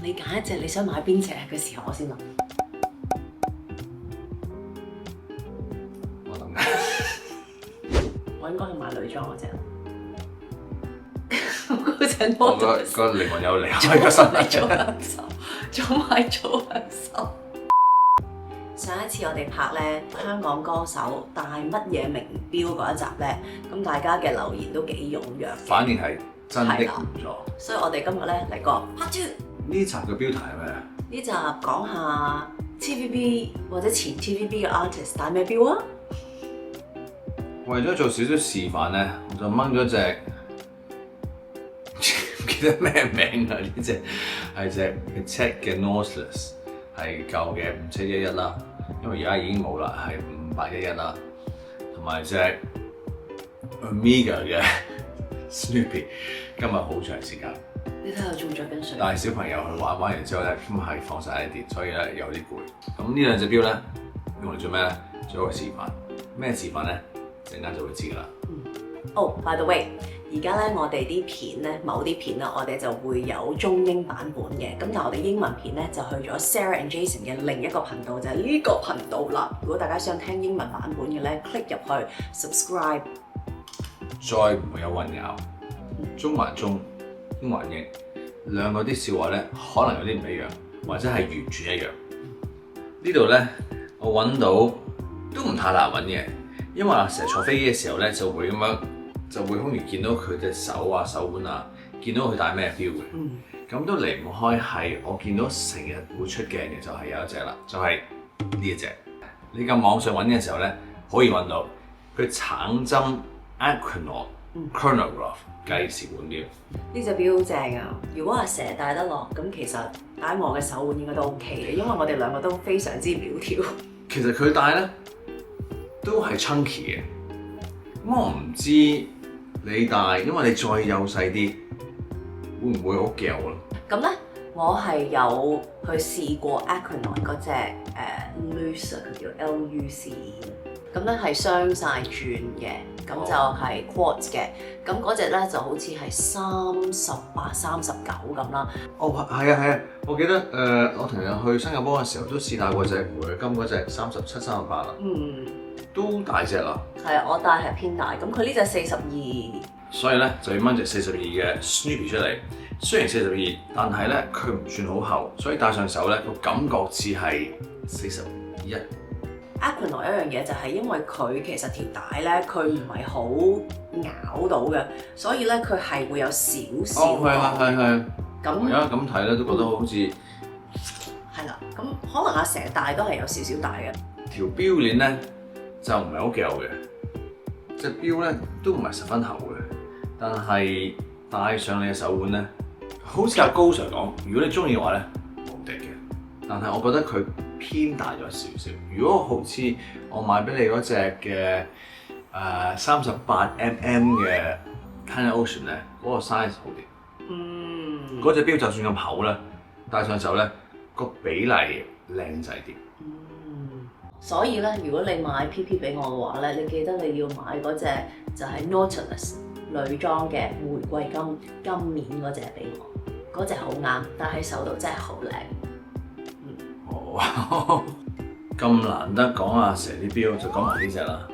你揀一隻你想買邊隻嘅時候，我先諗。我諗緊，我應該係買女裝嗰隻。嗰隻我 Nautilus 個靈魂有離開個身體。做兩手，做埋做兩手。上一次我哋拍咧香港歌手戴乜嘢名錶嗰一集咧，咁大家嘅留言都幾踴躍嘅，反應係真的唔錯。所以我哋今日咧嚟個 Part 2。呢集嘅標題係咩啊？呢集講下 TVB 或者前 TVB 嘅 artist 戴咩錶啊？為咗做少少示範咧，我就掹咗隻唔記得咩名啦。呢隻係隻 Patek 嘅 Nautilus， 係舊嘅5711啦，因為而家已經冇啦，係5811啦。同埋隻 Omega 嘅 Snoopy， 今日好長時間。你睇下仲着緊水。帶小朋友去玩完之後咧，咁係放晒一電，所以咧有啲攰。咁呢兩隻錶咧用嚟做咩咧？做一個示範。咩示範咧？陣間就會知㗎啦。Oh, by the way， 而家咧我哋啲片咧，某啲片啦，我哋就會有中英版本嘅。咁但係我哋英文片咧就去咗 Sarah and Jason 嘅另一個頻道，就係呢個頻道啦。如果大家想聽英文版本嘅咧 ，click 入去 subscribe。再唔會有混淆，中還中，英還英，兩個啲笑話咧可能有啲唔一樣，或者係完全一樣。呢度咧我揾到都唔太難揾嘅，因為成日坐飛機嘅時候咧就會咁樣，就會好容易見到佢隻手啊、手腕啊，見到佢戴咩錶嘅。咁都離唔開係我見到成日會出鏡嘅就係有一隻啦，就係呢一隻。你撳網上揾嘅時候咧，可以揾到佢橙針 Aquanaut Chronograph 計時腕錶。呢隻錶好正啊！如果阿蛇戴得落，咁其實戴我嘅手腕應該都 OK 嘅，因為我哋兩個都非常之苗條。其實佢戴咧都係 chunky 嘅，咁我唔知你戴，因為你再幼細啲，會唔會好翹咯？咁咧，我係有去試過 Aquanaut 嗰隻Luce， 佢叫 LUC， 咁咧係雙晒轉嘅，咁就係 quartz 嘅，咁嗰隻咧就好似係38、39咁啦。哦，係啊，我記得我同人去新加坡嘅時候都試戴過隻玫瑰金嗰隻37、38啦，都大隻啦。係啊，我戴係偏大，咁佢呢隻42。所以咧就要掹隻42嘅 Snoopy 出嚟。雖然42，但係咧佢唔算好厚，所以戴上手咧個感覺似係41。Aquanaut 一樣嘢就係因為佢其實條帶咧佢唔係好咬到嘅，所以咧佢係會有少少。哦，係。咁而家咁睇咧都覺得好似係啦，咁可能阿蛇戴都係有少少大嘅。條錶鏈咧就唔係好翹嘅，隻錶咧都唔係十分厚嘅，但係戴上你嘅手腕咧，好似阿高 Sir 講，如果你中意嘅話咧無敵嘅，但係我覺得佢偏大咗少少。如果好似我買俾你嗰隻嘅38mm 嘅 China Ocean 咧，嗰個 size 好啲。嗰隻錶就算咁厚咧，戴上手咧個比例靚仔啲。所以咧，如果你買 PP 俾我嘅話咧，你記得你要買嗰隻就係 Nautilus 女裝嘅玫瑰金面嗰隻俾我，嗰隻好啱，戴喺手度真係好靚。哦，咁難得講阿蛇啲錶，就講埋呢隻啦。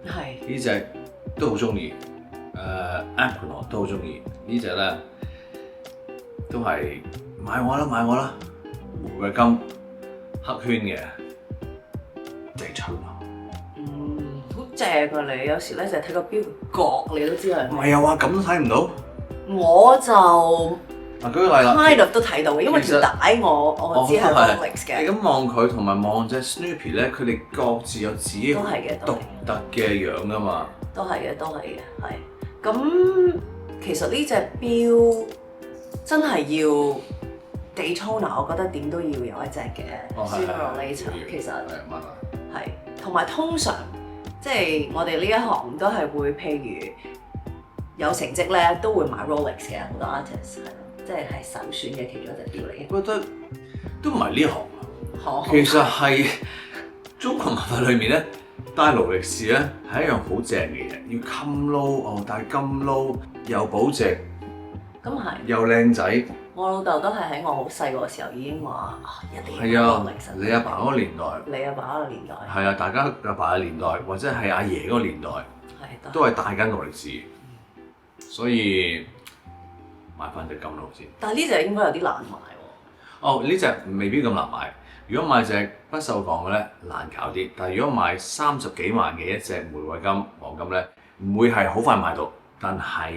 係。呢隻都好中意，Aquanaut 都好中意。呢隻咧都係買我啦，玫瑰金黑圈嘅。好正啊！你有時咧就睇個錶角，你都知係。唔係啊，話咁都睇唔到。我就嗱，舉個例啦 kind of 都睇到嘅，因為條帶我知係 Rolex 嘅。你咁望佢同埋望隻 Snoopy 咧，佢哋各自有自己獨特嘅樣噶嘛。都係嘅，係。咁其實呢隻錶真係要 Daytona， 我覺得點都要有一隻嘅。Sooner or later，其實係，同埋通常即係我哋呢一行都係會，譬如有成績咧，都會買 Rolex 嘅好多 artist， 即係首選嘅其中一隻錶嚟嘅。我覺得都唔係呢行，其實係中國文化裏面咧，戴勞力士咧係一樣好正嘅嘢，要襟撈戴金撈又保值，咁係又靚仔，我老豆都係喺我好細個嘅時候已經話一定係啊要講歷史。你阿爸嗰個年代，你阿爸嗰個年代係啊，大家阿爸嘅年代或者係阿爺嗰個年代，都係帶緊勞力士，所以買翻隻金勞先。但係呢隻應該有啲難買喎。哦，呢隻未必咁難買。如果買隻不鏽鋼嘅咧，難搞啲。但係如果買30幾萬嘅一隻玫瑰金黃金咧，唔會係好快買到，但係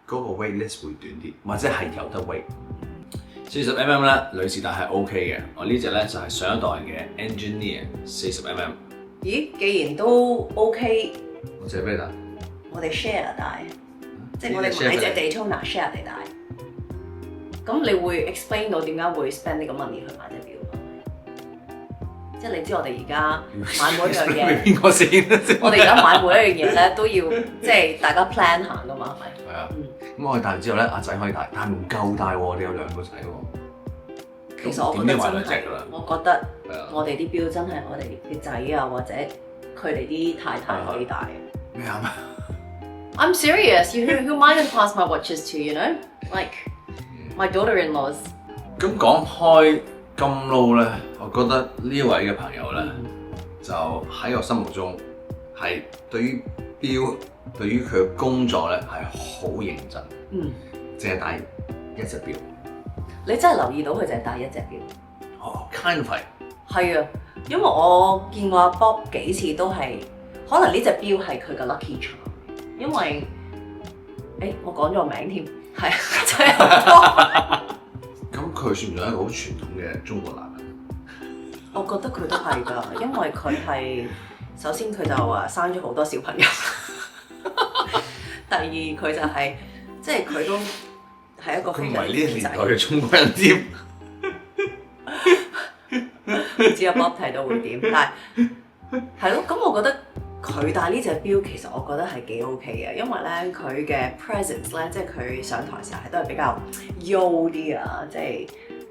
嗰個 wait list 會短啲，或者係有得 wait。40mm 咧，女士戴係 OK 嘅。我呢隻咧就係上一代嘅 Engineer 40mm。咦，既然都 OK，我借俾你戴。我哋 share 戴，即係我哋買隻 Daytona share 嚟戴。咁你會 explain 到點解會 spend 呢個 money 去買隻錶？即係你知我哋而家買每一樣嘢，邊個先？我哋而家買每一樣嘢咧都要即係大家 plan 行噶嘛，係咪？係啊。咁我哋戴完之後咧，阿仔可以戴，但係唔夠戴喎，我哋有2個仔喎。其實我覺得真係，我覺得我哋啲錶真係我哋嘅仔啊，或者佢哋啲太太可以戴嘅。咩啊？I'm serious. You might have passed my watches to, you know, like my daughter-in-laws. 咁講開金撈咧，我覺得呢位嘅朋友咧，就喺我心目中係對於錶，對於佢嘅工作咧係好認真。淨係戴一隻錶。你真係留意到佢淨係戴一隻錶？哦 ，kind of 係。係啊，因為我見過阿 Bob 幾次都係，可能呢隻錶係佢嘅 lucky charm。因為，我講咗個名添，係就係阿 Bob。咁佢算唔算係一個好傳統嘅中國男人？我覺得佢都係㗎，因為佢係首先佢就話生咗好多小朋友，第二佢就係即係佢都係一個非常之仔。佢唔係呢個年代嘅中國人添。唔知阿 Bob 睇到會點，但係係咯，咁我覺得。佢戴呢隻錶其實我覺得係幾 OK 嘅，因為咧佢嘅 presence 咧，即係佢上台時候係都係比較優啲啊，即係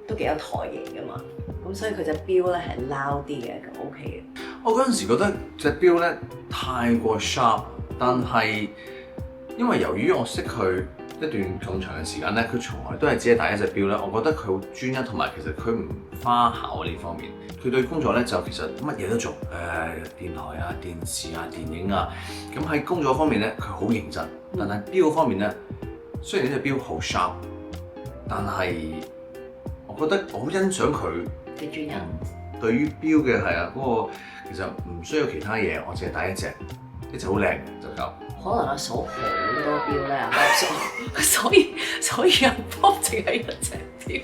都幾有台型噶嘛。咁所以佢隻錶咧係 loud 啲嘅，咁 OK 嘅。我嗰陣時覺得隻錶咧太過 sharp， 但係因為由於我識佢一段咁長嘅時間咧，佢從來都係只係戴一隻錶咧。我覺得佢好專一，同埋其實佢唔花巧呢方面。佢對工作咧就其實乜嘢都做，電台啊、電視啊、電影啊。咁喺工作方面咧，佢好認真。但係錶方面咧，雖然呢隻錶好 sharp， 但係我覺得我好欣賞佢嘅專一。對於錶嘅係啊，嗰個其實唔需要其他嘢，我淨係戴一隻好靚就夠。可能阿嫂好多錶咧，阿 Bob 所以阿 Bob 淨係一隻錶，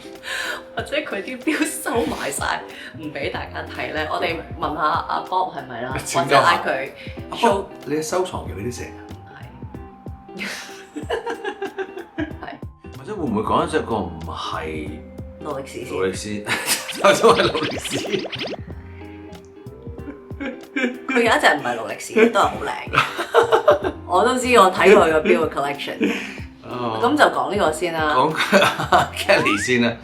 或者佢啲錶收埋晒，唔俾大家睇咧。我哋問下阿 Bob 係咪啦，或者嗌佢 show 你嘅收藏嘅呢啲蛇係，或者會唔會講一隻個唔係勞力士先？勞力士，就係勞力士。佢有一隻唔係勞力士，都係好靚嘅。我都知，我睇過佢個錶嘅 collection。咁就講呢個先啦。講 Kelly 先啦。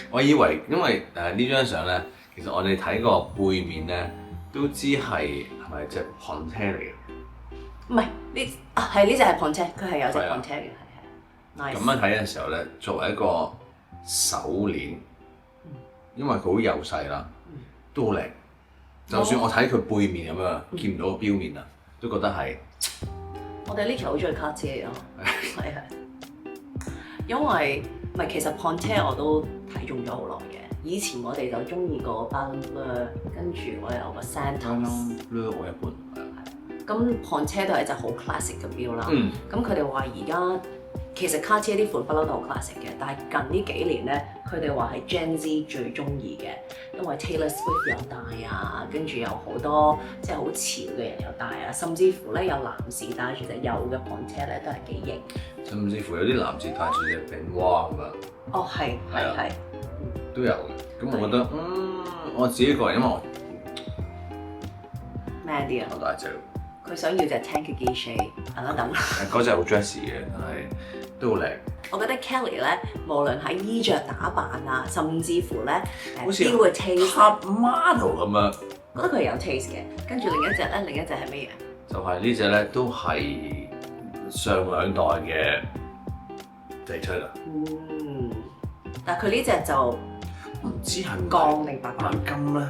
我以為因為呢張相咧，其實我哋睇個背面咧，都知係咪隻 Ponte 嚟嘅？唔係呢係呢隻係 Ponte，佢係有隻 Ponte 嘅，係。咁樣睇嘅時候咧，作為一個手鏈，因為佢好幼細啦，都好靚。就算我睇佢背面咁樣，見唔到個錶面啊，都覺得係。我哋呢條好中意Cartier咯，係。因為唔係其實 Ponte 我都睇中咗好耐嘅。以前我哋就中意個 Ballon Bleu，跟住我有個 Santos。我一般。咁 Ponte 都係一隻好 classic 嘅錶啦。咁佢哋話而家其實 Cartier 啲款不嬲都好 classic 嘅，但係近呢幾年咧，佢哋話係 Gen Z 最中意嘅，因為 Taylor Swift 有戴啊，跟住有好多即係好潮嘅人有戴啊，甚至乎咧有男士戴住隻幼嘅 Ponte 咧都係幾型。甚至乎有啲男士戴住隻餅蛙咁樣。哦，係係都有嘅。咁我覺得我自己個人因為我 man 啲啊，我戴隻。佢想要隻 Tank Guichet， 等一等。嗰隻好 dressy 嘅，但係都好靚。我覺得 Kelly 咧，無論喺衣着打扮啊，甚至乎咧好似錶嘅 taste top model 咁樣，覺得佢有 taste 嘅。跟住另一隻係乜嘢？就係呢隻咧，都係上兩代嘅 Daytona。但佢呢隻就唔知係咪鋼定白白金咧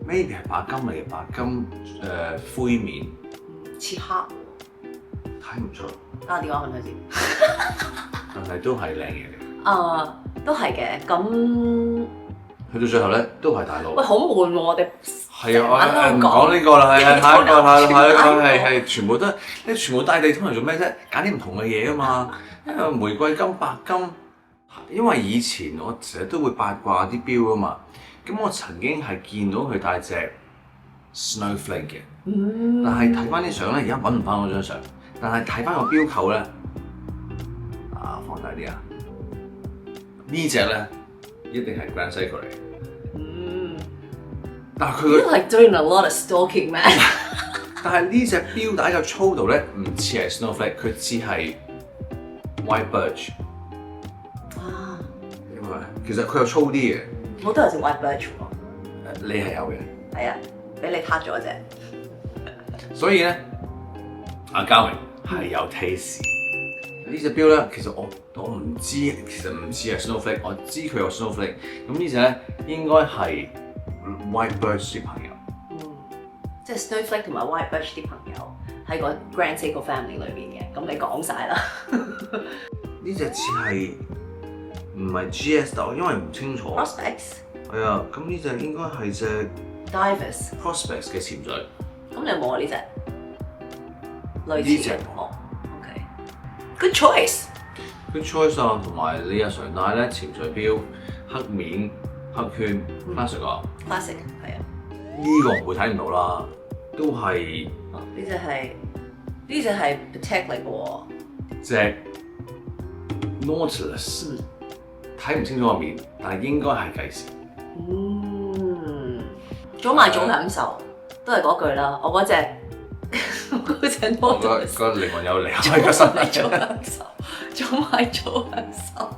？maybe 係白金嚟嘅，白金灰面，似黑。睇唔出。打個電話問佢先。但係都係靚嘢嚟。都係嘅。咁去到最後咧，都係大佬。喂，好悶喎！我哋係啊，我唔講呢個啦，係下一個，係全部都，你全部帶地通嚟做咩啫？揀啲唔同嘅嘢啊嘛。因為玫瑰金、白金，因為以前我成日都會八卦啲錶啊嘛。咁我曾經係見到佢戴隻 Snowflake 嘅，但係睇翻啲相咧，而家揾唔翻嗰張相。但係睇翻個錶扣咧，放大啲啊！呢隻咧一定係 Grand Seiko 嚟嘅。但係佢，You like doing a lot of stalking, man 但係呢隻錶帶嘅粗度咧，唔似係 Snowflake， 佢似係 White Birch。因為其實佢又粗啲嘅。我都有隻 White Birch 喎。你係有嘅。係啊，俾你撻咗啫。所以咧，阿嘉榮係有 taste。呢隻錶咧，其實我唔知，其實唔似係 Snowflake， 我知佢有 Snowflake。咁呢隻咧應該係 White Birch 啲朋友。即係 Snowflake 同埋 White Birch 啲朋友喺個 Grand Seiko family 裏邊嘅。咁你講晒啦。呢隻似係唔係 GS 豆，因為唔清楚。Prospex。係啊，咁呢隻應該係隻 Divers Prospex 嘅潛水。咁你有冇啊呢隻？類似嘅。OK。Good choice。Good choice 啊，同埋你日常戴咧潛水錶，黑面黑圈 classic 啊。classic 係啊。呢個唔會睇唔到啦，都係。呢隻係 Patek 嚟嘅喎。隻 Nautilus。睇唔清楚個面，但係應該係計時。早買早享受，都係嗰句啦。我嗰隻 Nautilus 個靈魂有離開個身體。早享受，早買早享受。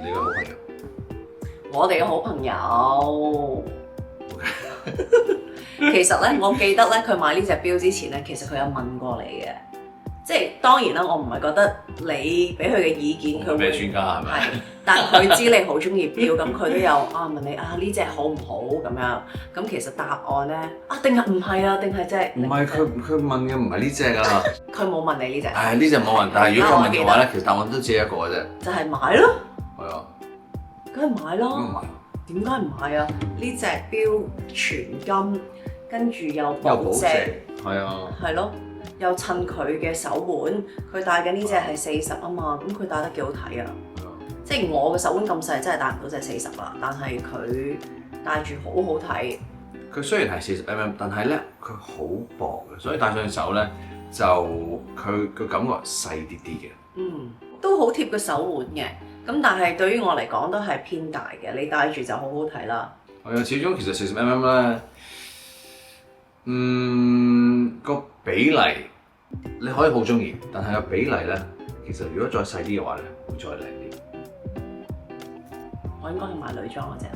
你個好朋友，我哋嘅好朋友。其實咧，我記得咧，佢買呢隻錶之前咧，其實佢有問過你嘅。即係當然啦，我唔係覺得你俾佢嘅意見，佢咩專家係咪？係，但佢知你好中意錶，咁佢都有問你呢隻好唔好咁樣。咁其實答案咧定係唔係啊？定係即係唔係佢問嘅唔係呢隻啊。佢冇問你呢隻。呢隻冇問，但係如果佢問嘅話咧，其實答案都只係一個嘅啫。就係買咯。係啊。梗係買咯。點解唔買啊？呢隻錶全金，跟住又保值。係啊。係咯。又襯佢嘅手腕，佢戴緊呢隻係40啊嘛，咁佢戴得幾好睇啊！即係我嘅手腕咁細，真係戴唔到隻40啦。但係佢戴住好好睇。佢雖然係40mm，但係咧佢好薄嘅，所以戴上手咧就佢個感覺細啲啲嘅。都好貼個手腕嘅。咁但係對於我嚟講都係偏大嘅，你戴住就好好睇啦。係啊，始終其實40mm咧，個比例你可以好中意，但係個比例咧，其實如果再細啲嘅話咧，會再靚啲。我應該係買女裝嗰隻，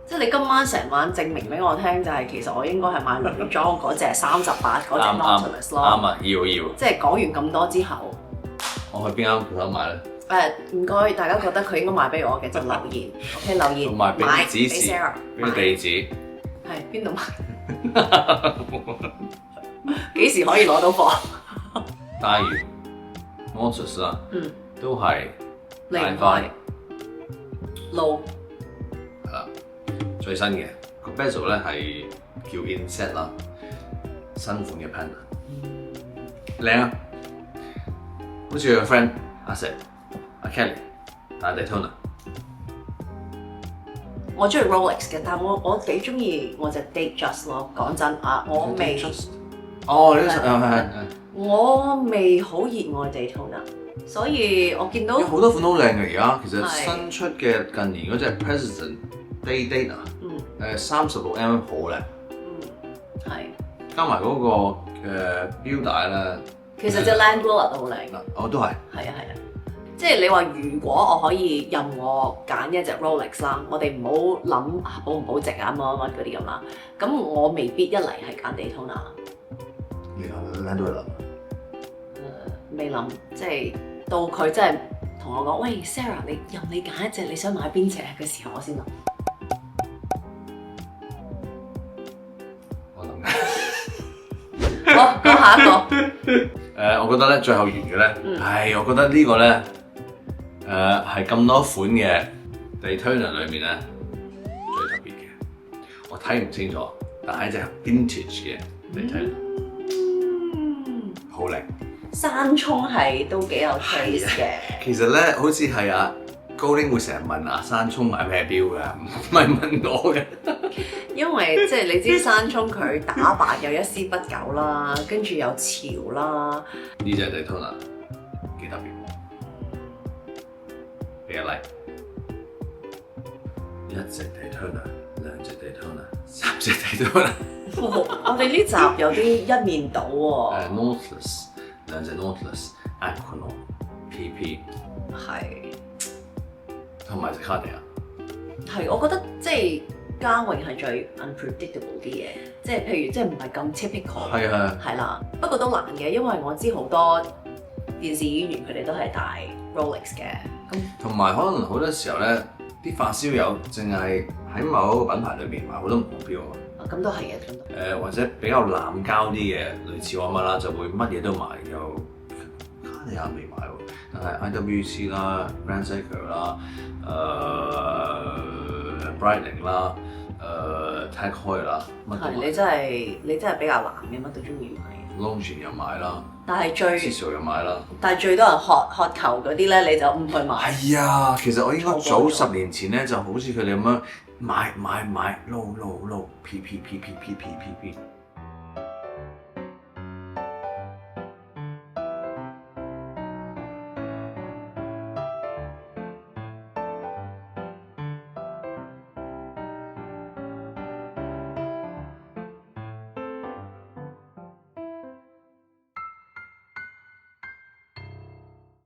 即係你今晚成晚證明俾我聽，就係其實我應該係買女裝嗰隻38嗰隻 Nautilus 咯。啱啊，要。即係講完咁多之後，我去邊間鋪頭買咧？唔該，大家覺得佢應該賣俾我嘅就留言，OK 留言買俾 Sarah， 俾個地址。係邊度買？幾時可以攞到貨？戴完 Nautilus 啊，都係戴翻路係啦，最新嘅個 bezel 咧係叫 Inset 啦，新款嘅 pendant，靚啊！好似佢個 friend 阿石、阿 Kelly 戴 Daytona。我中意 Rolex 嘅，但係我幾中意我隻 Datejust 咯。講真我未我未好熱愛 Daytona， 所以我見到有好多款都好靚嘅而家。其實新出嘅近年嗰隻 President Daytona， 36mm 好靚，係加埋嗰個錶帶咧。其實隻 Land Rover 都好靚，我都係。係啊。即係你話，如果我可以任我揀一隻 Rolex 啦，我哋唔好諗保唔保值啊乜乜嗰啲咁啦。咁我未必一嚟係揀 Daytona。你諗 Land Rover？未諗，即係到佢真係同同我講，喂 Sarah， 你任你揀一隻，你想買邊隻嘅時候，我先諗。我諗好，講下一個。我覺得咧最後完嘅咧，我覺得呢個咧係咁多款嘅 Daytona 裏面咧最特別嘅。我睇唔清楚，但係一隻 vintage 嘅 Daytona，好靚。山衝係都幾有 taste 嘅。其實咧，好似係阿高丁會成日問阿山衝買咩錶㗎，唔係問我嘅。因為即係你知山衝佢打扮又一絲不苟啦，跟住又潮啦。呢隻 Daytona 幾特別，俾個 like。一隻 Daytona，兩隻 Daytona，三隻 Daytona。我哋呢集有啲一面倒喎。Nautilus， 兩隻 Nautilus、Aquanaut、PP， 係同埋隻 Cartier。係，我覺得即係嘉榮係最 unpredictable 啲嘢，即係譬如即係唔係咁 typical。係啦，不過都難嘅，因為我知好多電視演員佢哋都係戴 Rolex 嘅。同埋可能好多時候咧，啲發燒友淨係喺某一個品牌裏面買好多唔同錶啊。咁都係嘅，或者比較濫交啲嘅，類似我乜啦，就會乜嘢都買，又卡地亞未買喎，但係 IWC 啦、Grand Seiko 啦、Breitling 啦、Tag Heuer 啦，乜都買。你真係比較濫嘅，乜都中意買。Longines 又買啦，但係最 Tissot 又買啦。但係最多人渴求嗰啲咧，你就唔去買。係啊，其實我應該早10年前咧，就好似佢哋咁樣買，撈，P。